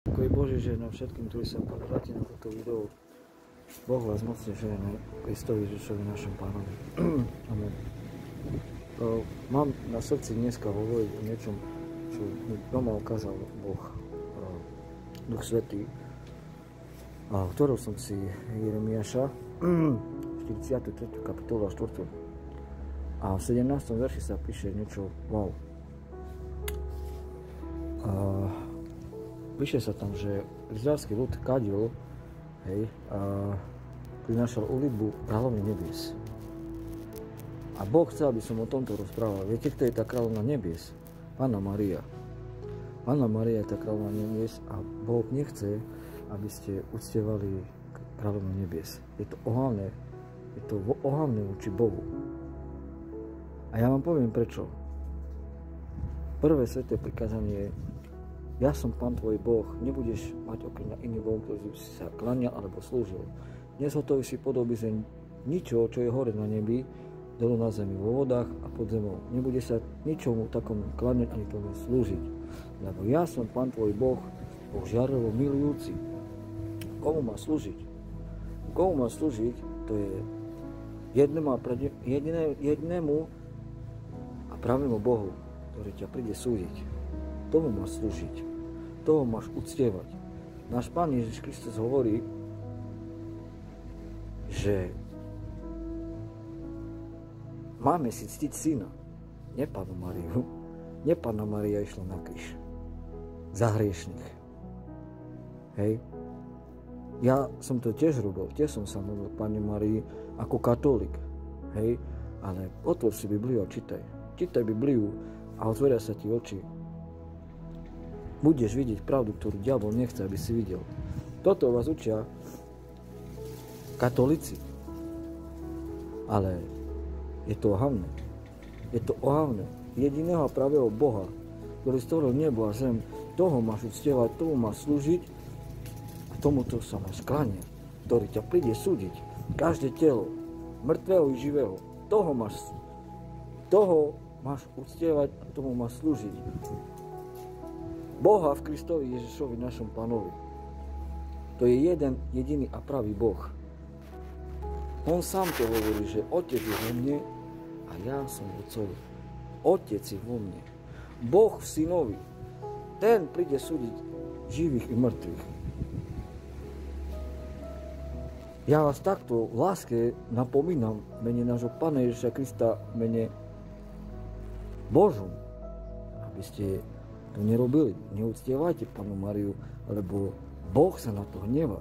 Pokoj Boží žehná všetkým, ktorí sa pozráte na toto video. Boh vás mocne žehná, Kristovi Ježišovi, našom Pánovi. Amen. Mám na srdci dneska hovoriť o niečom, čo mi doma ukázal Boh, Duch Svätý. Otvoril som si Jeremiáša, 43. kapitolu a 4. A v 17. verši sa píše niečo wow. Píše sa tam, že izraelský ľud kadil, prinášal úľubu kráľovne nebies. A Boh chcel, aby som o tomto rozprával. Viete, kto je tá kráľovna nebies? Panna Mária. Panna Mária je tá kráľovna nebies a Boh nechce, aby ste uctievali kráľovnu nebies. Je to ohavné voči Bohu. A ja vám poviem prečo. Prvé sväté prikázanie je: ja som Pán tvoj Boh, nebudeš mať okrem iný Boh, ktorý si sa kláňal alebo slúžil. Nezhotoví si podobizeň ničoho, čo je hore na nebi, dolu na zemi, vo vodách a pod zemou. Nebude sa ničomu takomu kláňať ani tomu slúžiť. Lebo ja som Pán tvoj Boh, Boh žiarovo milujúci. Komu má slúžiť? Komu má slúžiť, to je jednému a pravému Bohu, ktorý ťa príde súdiť. Tomu máš slúžiť. Toho máš uctievať. Náš Pán Ježiš Kristus hovorí, že máme si ctiť syna, nie Pannu Máriu. Nie Panna Mária išla na kríž za hriešných. Hej. Ja som to tiež robil, tiež som sa modlil Panne Márii ako katolík. Hej. Ale otvor si Bibliu a čítaj. Čítaj Bibliu a otvoria sa ti oči. Budeš vidieť pravdu, ktorú diabol nechce, aby si videl. Toto vás učia katolíci. Ale je to ohavné. Je to ohavné. Jediného a pravého Boha, ktorý stvoril nebo a zem, toho máš uctievať, tomu máš slúžiť a tomuto sa máš kláňať, ktorý ťa príde súdiť. Každé telo, mŕtvého i živého, toho máš uctievať a tomu máš slúžiť. Boha v Kristovi Ježišovi, našom Pánovi. To je jeden jediný a pravý Boh. On sám to hovorí, že Otec je vo mne a ja som v Otcovi. Otec je vo mne. Boh v Synovi. Ten príde súdiť živých i mŕtvych. Ja vás takto v láske napomínam mene nášho Pána Ježiša Krista, mene Božom, aby ste to nerobili. Neuctievajte Pannu Máriu, lebo Boh sa na to hnevá.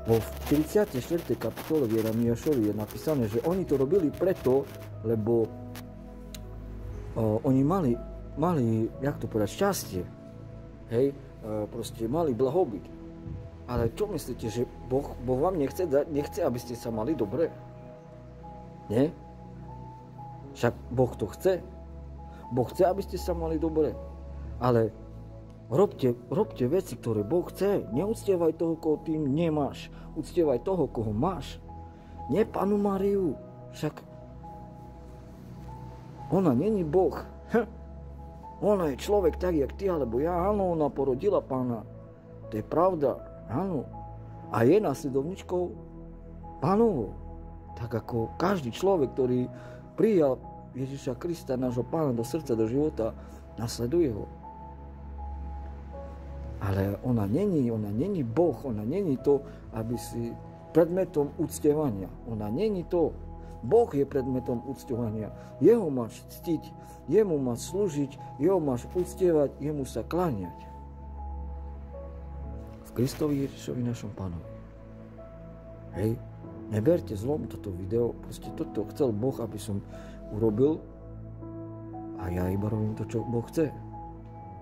Vo 44. kapitole v Jeremiášovi je napísané, že oni to robili preto, lebo oni mali, jak to povedať, šťastie. Hej, proste mali blahobyt. Ale čo myslíte, že Boh vám nechce, aby ste sa mali dobre? Nie? Však Boh to chce. Boh chce, aby ste sa mali dobre, ale robte veci, ktoré Boh chce. Neuctievaj toho, koho ty nemáš. Uctievaj toho, koho máš. Nie Pannu Máriu, však ona není Boh. Ona je človek tak, jak ty, alebo ja. Áno, ona porodila Pána. To je pravda, áno. A je následovničkou Pánovou. Tak ako každý človek, ktorý prijal Ježiša Krista, nášho Pána, do srdca, do života, nasleduje ho. Ale ona není Boh, ona není to, aby si predmetom uctievania. Ona není to. Boh je predmetom uctievania. Jeho máš ctiť, jemu máš slúžiť, jeho máš uctievať, jemu sa kláňať. V Kristovi Ježišovi, našom Pánovi. Hej, neberte zlom toto video, proste toto chcel Boh, aby som urobil a ja iba robím to, čo Boh chce.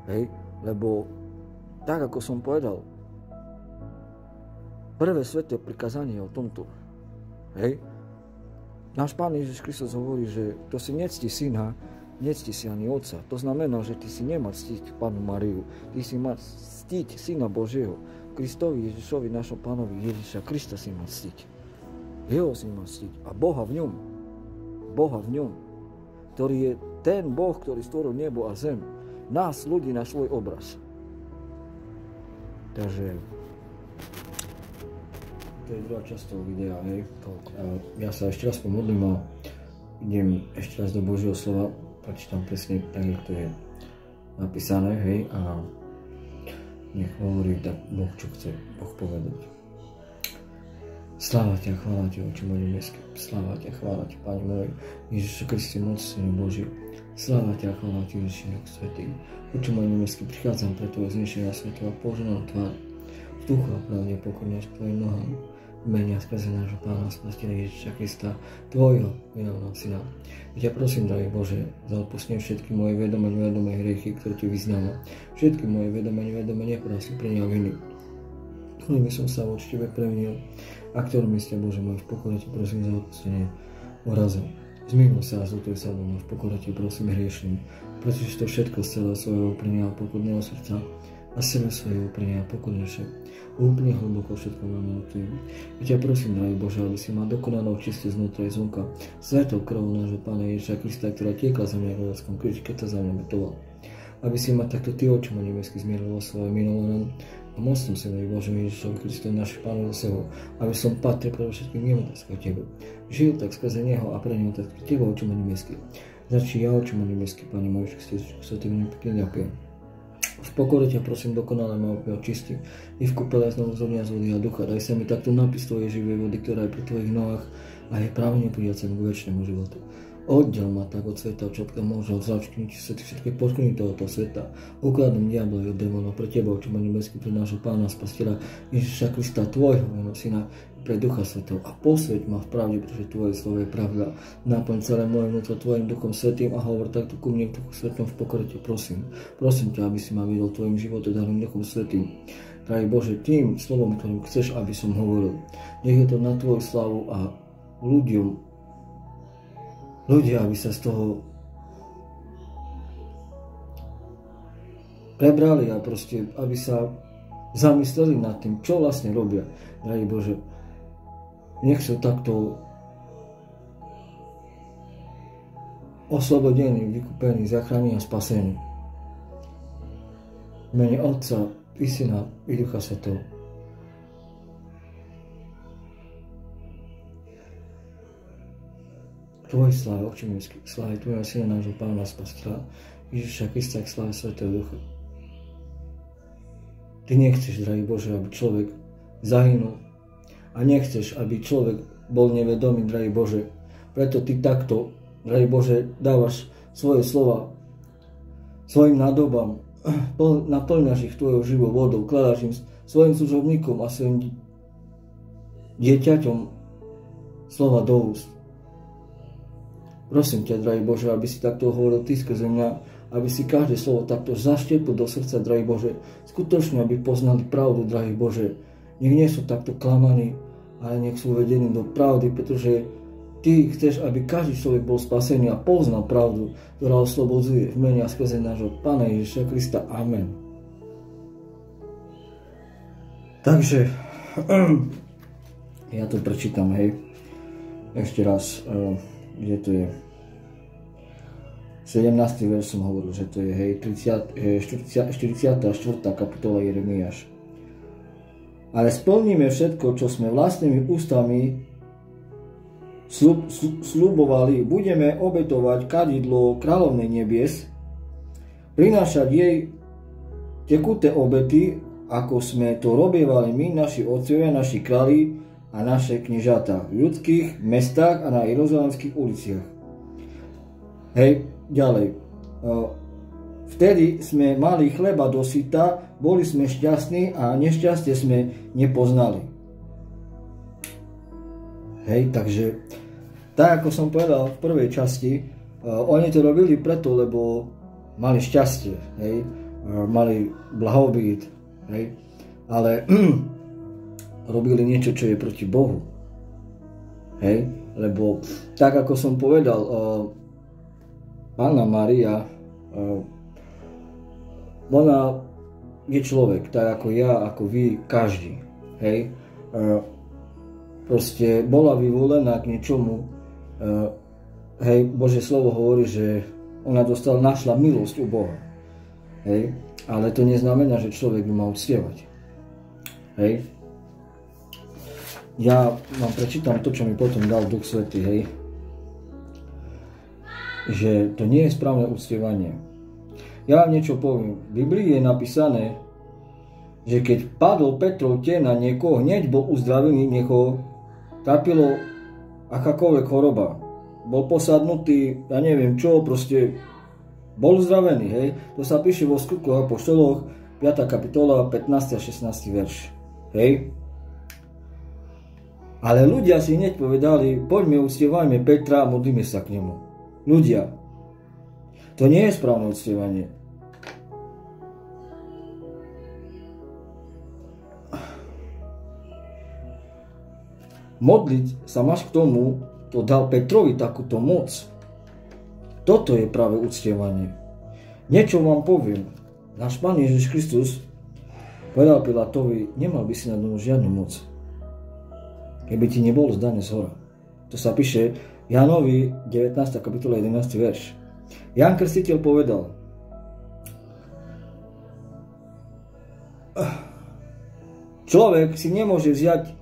Hej, lebo tak, ako som povedal, prvé sväté prikázanie je o tomto. Hej, náš Pán Ježiš Kristus hovorí, že kto si nectí syna, nectí si ani otca. To znamená, že ty si nemá ctiť Pannu Máriu, ty si má ctiť Syna Božieho, Kristovi Ježišovi, našom Pánovi Ježiša Krista si má ctiť. Jeho si má ctiť a Boha v ňom, ktorý je ten Boh, ktorý stvoril nebo a zem, nás, ľudí, na svoj obraz. Takže to je druhá časť toho videa, hej. Ja sa ešte raz pomodlím a idem ešte raz do Božieho slova, prečítam presne tak, jak to je napísané, hej, a nech hovorí tak Boh, čo chce Boh povedať. Sláva ťa, chvála ťa, Oče môj nebeský, sláva ťa, chvála ťa, Pane môj, Ježišu Kriste, moc Synu Boží, sláva ťa, chvála ťa, Ježiši Duch Svätý. Oče môj nebeský, prichádzam pre Tvoje znešenia svetova, poženám tvár, v duchu a pravde pokorne až k Tvojim nohám, v mene a skrze nášho Pána Spasiteľa Ježiša Krista, Tvojho milovaného Syna. Ja ťa prosím, drahý Bože, za odpustenie všetky moje vedomé a nevedomé hriechy, ktoré Ti vyznávam, všetky moje vedomé a nevedomé neprosím pre ňa viny, ktorými som sa voči Tebe previnil, a ktorými ste, Bože môj, v pokore Ti prosím za odpustenie urazov. Zmiluj sa a zľutuj sa do mňa, v pokore Ti prosím hriešným, pretože to všetko z celého svojho úprimného a pokorného srdca a z celého svojho úprimného a pokornejšie, úplne hlboko všetko veľmi. Ja ťa prosím, drahý Bože, aby si ma dokonalo čiste znútra i zvonka svetou krvou nášho Pána Ježiša Krista, ktorá tiekla za mňa v Golgotskom kríži, keď sa za mňa metoval. Aby si ma takto Ty, Oče môj nebeský, zmieril vo svojom milovanom a mocnom Synovi Božom Ježišovi Kristovi, náš Pánu za sebou, aby som patril pre všetkým jemu, tak Tebe. Žil tak skrze Neho a pre Neho tak Teba, Oče môj nebeský. Začni ja, Oče môj nebeský, Pane môj, Ježišu, sa Tým pekne ďakujem. V pokore ťa prosím, dokonale ma očistí i v kúpele znovu zovňa z vody a ducha. Daj sa mi takto napis Tvojej živej vody, ktorá je pri Tvojich nohách a je právne prijacem k večnému životu. Oddel ma tak od sveta, čo môže odzavčkniť všetky podkliny tohoto sveta. Ukladom diabla i od démonov pre Teba, Oče môj nebeský, pre nášho Pána Spasiteľa Ježiša Krista, Tvojho meno Syna, pre Ducha Svätého, a posväť ma v pravde, pretože Tvoje slovo je pravda. Naplň celé moje vnútro Tvojim Duchom Svätým a hovor takto ku mne v Duchu Svätom, v pokore Ťa prosím. Prosím ťa, aby si ma viedol Tvojim životom daným Duchom Svätým. Drahý Bože, tým slovom, ktorým chceš, aby som hovoril, nech je to na Tvoju slavu a ľudia, aby sa z toho prebrali a proste, aby sa zamysleli nad tým, čo vlastne robia. Drahý Bože, nech sú takto oslobodení, vykúpení, zachránení a spasení. V mene Otca i Syna i Ducha Svätého. Tvoj sláve, Oče nebeský, sláve Tvojho Syna, nášho Pána Spasiteľa Ježiša Krista, k sláve Svätého Ducha. Ty nechceš, drahý Bože, aby človek zahynul a nechceš, aby človek bol nevedomý, drahý Bože. Preto Ty takto, drahý Bože, dávaš svoje slova svojim nádobám, naplňaš ich Tvojou živou vodou, kladáš im svojim služobníkom a svojim dieťaťom slova do úst. Prosím ťa, drahý Bože, aby si takto hovoril Ty skrze mňa, aby si každé slovo takto zaštiepil do srdca, drahý Bože. Skutočne, aby poznali pravdu, drahý Bože. Nech nie sú takto klamaní, ale nech sú uvedení do pravdy, pretože Ty chceš, aby každý človek bol spasený a poznal pravdu, ktorá oslobodzuje v mene a skrze nášho Pána Ježiša Krista. Amen. Takže, ja to prečítam, hej, ešte raz, kde to je. 17. verš som hovoril, že to je, hej, 44. kapitola Jeremiáš. Ale splníme všetko, čo sme vlastnými ústami sľubovali. Budeme obetovať kadidlo kráľovnej nebies, prinášať jej tekuté obety, ako sme to robievali my, naši otcovia, naši králi a naše kniežatá v ľudských mestách a na jeruzalemských uliciach. Hej, ďalej. Vtedy sme mali chleba dosyta, boli sme šťastní a nešťastie sme nepoznali. Hej, takže tak ako som povedal v prvej časti, oni to robili preto, lebo mali šťastie, hej, mali blahobyt, hej, ale robili niečo, čo je proti Bohu. Hej, lebo tak ako som povedal, Panna Mária, ona je človek, tak ako ja, ako vy, každý. Hej, proste bola vyvolená k niečomu. Hej, Božie slovo hovorí, že ona našla milosť u Boha. Hej, ale to neznamená, že človek by mal uctievať. hej. Ja vám prečítam to, čo mi potom dal Duch Svätý, hej. Že to nie je správne uctievanie. Ja vám niečo poviem. V Biblii je napísané, že keď padol Petrov tieň na niekoho, hneď bol uzdravený, niekoho trápilo akákoľvek choroba. Bol posadnutý, ja neviem čo, proste bol uzdravený, hej. To sa píše vo Skutkoch apoštoloch, 5. kapitola, 15. a 16. verš, hej. Ale ľudia si hneď povedali, poďme, uctievajme Petra a modlíme sa k nemu. Ľudia, to nie je správne uctievanie. Modliť sa máš k tomu, to dal Petrovi takúto moc. Toto je práve uctievanie. Niečo vám poviem. Náš Pán Ježiš Kristus povedal Pilátovi, nemal by si nad mnou žiadnu moc, keby ti nebolo zdané zhora. To sa píše Jánovi 19. kapitola 11. verš. Ján Krstiteľ povedal, človek si nemôže vziať,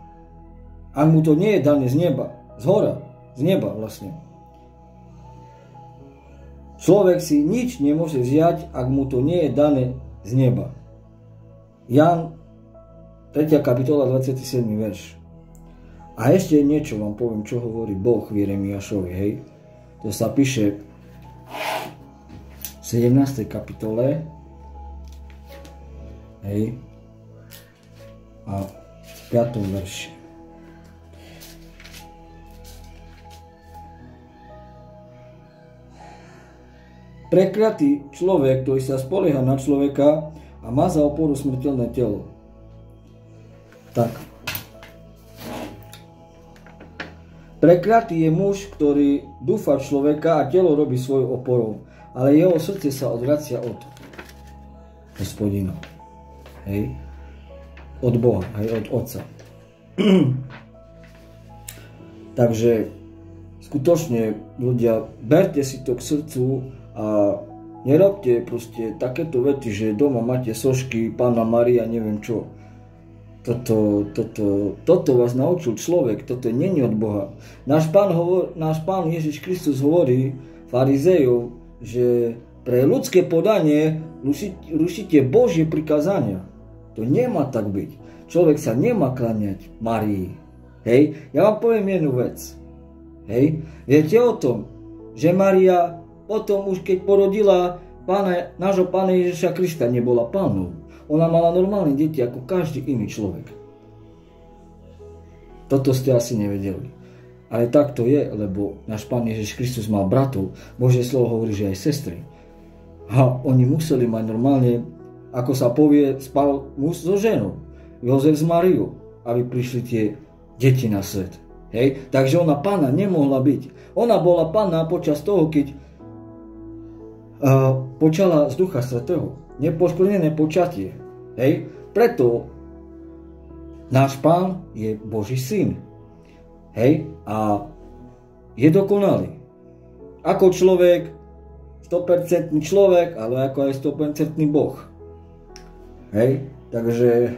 ak mu to nie je dané z neba, z hora, z neba vlastne. Človek si nič nemôže vziať, ak mu to nie je dané z neba. Ján 3. kapitola 27. verš. A ešte niečo vám poviem, čo hovorí Boh v Jeremiášovi, hej. To sa píše v 17. kapitole, hej, a v 5. verši. Prekliatý človek, ktorý sa spolieha na človeka a má za oporu smrteľné telo. Tak. Prekliatý je muž, ktorý dúfa v človeka a telo robí svoju oporou, ale jeho srdce sa odvracia od Hospodina. Hej? Od Boha, hej? Od Otca. Takže skutočne, ľudia, berte si to k srdcu a nerobte proste takéto vety, že doma máte sošky, Panna Mária, neviem čo. Toto vás naučil človek, toto nie je od Boha. Náš Pán Ježiš Kristus hovorí farizejov, že pre ľudské podanie rušíte Božie prikázania. To nemá tak byť. Človek sa nemá kláňať Márii. Hej, ja vám poviem jednu vec. Hej, viete o tom, že Mária potom už keď porodila nášho Pána Ježiša Krista, nebola pánom. Ona mala normálne deti ako každý iný človek. Toto ste asi nevedeli. Ale tak to je, lebo náš Pán Ježiš Kristus mal bratov. Božie slovo hovorí, že aj sestry. A oni museli mať normálne, ako sa povie, spal muž so ženou. Jozef s Máriou, aby prišli tie deti na svet. Hej? Takže ona pána nemohla byť. Ona bola pána počas toho, keď počala z Ducha Svätého. Nepoškvrnené počatie. Hej? Preto náš Pán je Boží syn. Hej? A je dokonalý. Ako človek, 100% človek, ale ako aj 100% Boh. Hej? Takže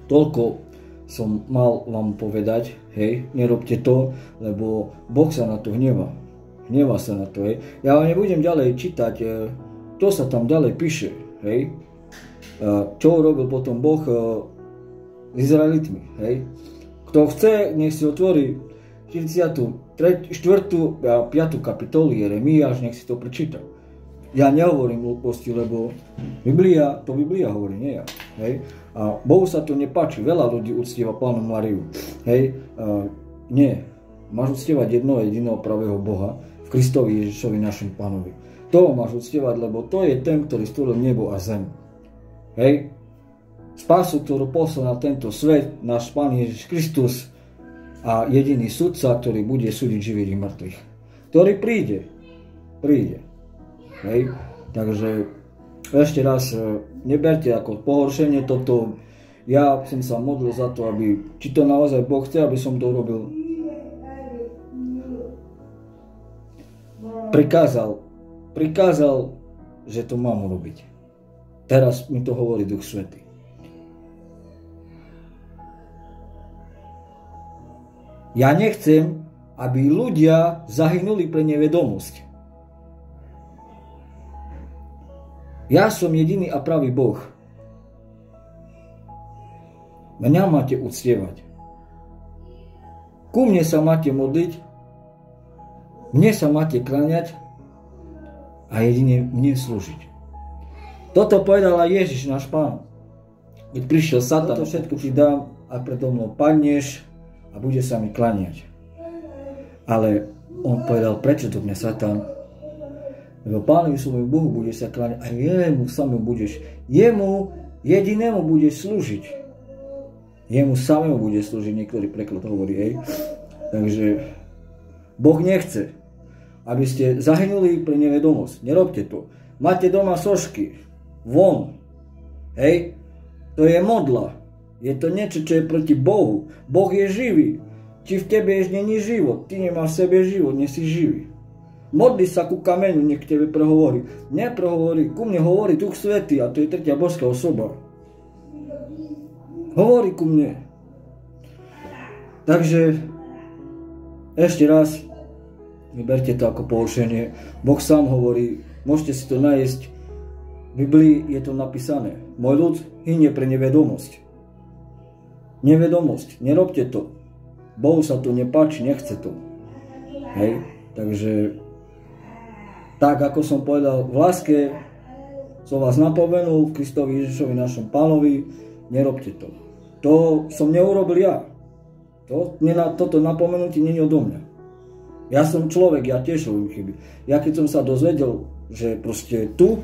toľko som mal vám povedať. Hej? Nerobte to, lebo Boh sa na to hnevá. Hnevá sa na to. Hej? Ja vám nebudem ďalej čítať, čo sa tam ďalej píše, hej? Čo urobil potom Boh s Izraelitmi, hej? Kto chce, nech si otvorí 44. a 5. kapitolu Jeremiáš, nech si to prečíta. Ja nehovorím hlúposti, lebo Biblia hovorí, nie ja, hej? A Bohu sa to nepáči, veľa ľudí uctieva Pannu Máriu, hej? Nie, máš uctievať jediného pravého Boha v Kristovi Ježišovi našom Pánovi. To máš uctievať, lebo to je ten, ktorý stvoril nebo a zem. Hej? Spásu, ktorú poslal na tento svet, náš Pán Ježiš Kristus a jediný sudca, ktorý bude súdiť živých i mŕtvych. Ktorý príde. Hej? Takže ešte raz, neberte ako pohoršenie toto. Ja som sa modlil za to, aby, či to naozaj Boh chce, aby som to urobil. Prikázal, že to mám urobiť. Teraz mi to hovorí Duch Svätý. Ja nechcem, aby ľudia zahynuli pre nevedomosť. Ja som jediný a pravý Boh. Mňa máte uctievať. Ku mne sa máte modliť, mne sa máte kláňať a jedine mne slúžiť. Toto povedal aj Ježiš, náš Pán. Keď prišiel Satan, toto všetko ti dám a predo mnou padneš a bude sa mi kláňať. Ale on povedal, prečo do mňa Satan? Lebo Pánovi svojmu Bohu budeš sa kláňať a jemu samému budeš, jemu jedinému budeš slúžiť. Jemu samému budeš slúžiť, niektorý preklad hovorí, hej. Takže Boh nechce, aby ste zahynuli pre nevedomosť. Nerobte to. Máte doma sošky. Von. Hej. To je modla. Je to niečo, čo je proti Bohu. Boh je živý. Či v tebe ešte není život. Ty nemáš v sebe život, nie si živý. Modli sa ku kameňu, nech k tebe prehovorí. Neprehovorí, ku mne hovorí Duch Svätý a to je tretia božská osoba. Hovorí ku mne. Takže ešte raz vyberte to ako poučenie. Boh sám hovorí, môžete si to nájsť. V Biblii je to napísané. Môj ľud hynie pre nevedomosť. Nevedomosť. Nerobte to. Bohu sa to nepáči, nechce to. Hej. Takže tak ako som povedal, v láske som vás napomenul, v Kristovi Ježišovi našom Pánovi, nerobte to. To som neurobil ja. Toto napomenutie nie je odo mňa. Ja som človek, ja tiež robím chyby. Ja keď som sa dozvedel, že proste tu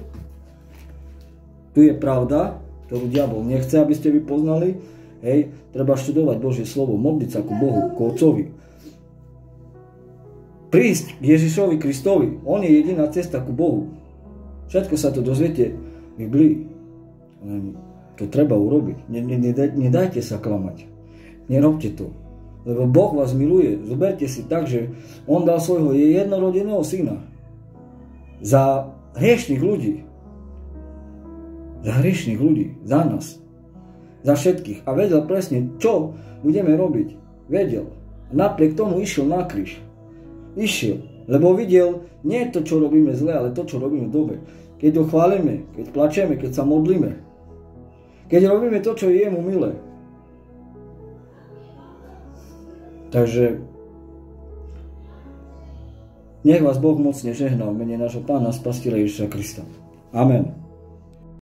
je pravda, ktorú diabol nechce, aby ste vy poznali, hej, treba študovať Božie slovo, modliť sa ku Bohu, ku Otcovi. Prísť k Ježišovi Kristovi, on je jediná cesta ku Bohu. Všetko sa to dozviete v Biblii. To treba urobiť. Nedajte sa klamať. Nerobte to. Lebo Boh vás miluje. Zoberte si tak, že on dal svojho jednorodeného syna za hriešných ľudí. Za hriešných ľudí. Za nás. Za všetkých. A vedel presne, čo budeme robiť. Vedel. A napriek tomu išiel na kríž. Išiel. Lebo videl nie to, čo robíme zle, ale to, čo robíme dobre. Keď ho chválime, keď plačeme, keď sa modlíme. Keď robíme to, čo je jemu milé. Takže nech vás Boh mocne žehná v mene nášho Pána Spasiteľa Ježiša Krista. Amen.